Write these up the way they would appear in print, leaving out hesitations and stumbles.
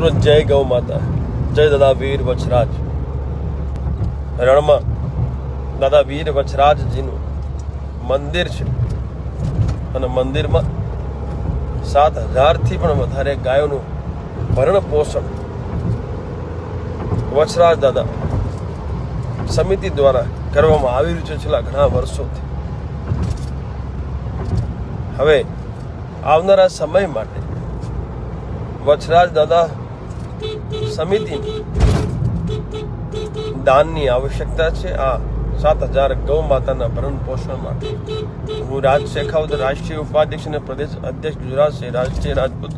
મિત્રો જય ગૌ માતા, જય દાદા વીર વછરાજ. રણમાં દાદા વીર વછરાજજીનું મંદિર છે અને મંદિરમાં 7,000થી પણ વધારે ગાયોનું ભરણ પોષણ વછરાજ દાદા સમિતિ દ્વારા કરવામાં આવી રહ્યું છે છેલ્લા ઘણા વર્ષોથી. હવે આવનારા સમય માટે વછરાજ દાદા સમિતિની દાનની આવશ્યકતા છે. આ 7,000 ગૌ માતાના ભરણ પોષણ માટે હું રાજ શેખાવત, રાષ્ટ્રીય ઉપાધ્યક્ષ અને પ્રદેશ અધ્યક્ષ ગુજરાત છે રાષ્ટ્રીય રાજપૂત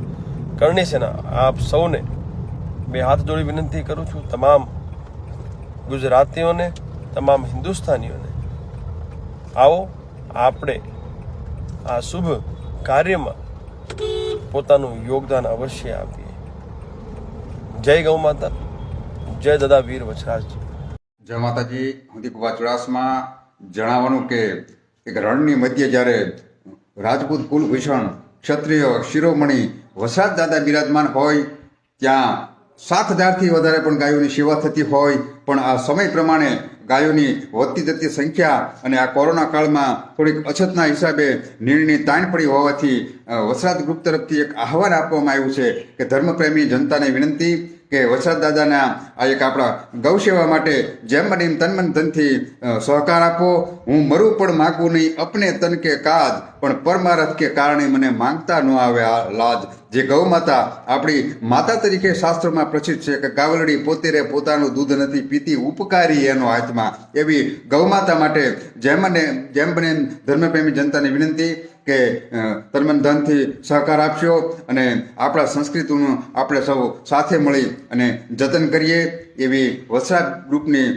કરણી સેના, આપ સૌને બે હાથ જોડી વિનંતી કરું છું. તમામ ગુજરાતીઓને, તમામ હિન્દુસ્તાનીઓને, આવો આપણે આ શુભ કાર્યમાં પોતાનું યોગદાન અવશ્ય આપીએ. જય ગૌ માતા, જય દાદા વીર વછરાજજી. જય માતાજી. હું દીપવા ચુડાસમા જણાવવાનું કે એક રણની મધ્ય જ્યારે રાજપૂત કુલભૂષણ ક્ષત્રિય શિરોમણી વછરાજ દાદા બિરાજમાન હોય, ત્યાં 7,000થી વધારે પણ ગાયોની સેવા થતી હોય, પણ આ સમય પ્રમાણે ગાયોની વધતી જતી સંખ્યા અને આ કોરોના કાળમાં થોડીક અછતના હિસાબે નીણની તાણ પડી હોવાથી વછરાજ ગ્રુપ તરફથી એક આહવાન આપવામાં આવ્યું છે કે ધર્મપ્રેમી જનતાને વિનંતી કે વછરાજ દાદાના આ એક આપણા ગૌસેવા માટે જેમ બને એમ તન મન ધનથી સહકાર આપો. હું મરું પણ માગું નહીં અપને તન કે કાજ, પણ પરમારથ કે કારણે મને માંગતા ન આવે આ લાજ. જે ગૌ માતા આપણી માતા તરીકે શાસ્ત્રોમાં પ્રસિદ્ધ છે કે ગાવલડી પોતે રે પોતાનું દૂધ નથી પીતી, ઉપકારી એનો હાથમાં. એવી ગૌ માતા માટે જેમ બને એમ ધર્મપ્રેમી જનતાની વિનંતી કે તનમન ધનથી સહકાર આપશો અને આપણા સંસ્કૃતિનું આપણે સૌ સાથે મળી અને જતન કરીએ એવી વછરાજ ગ્રુપની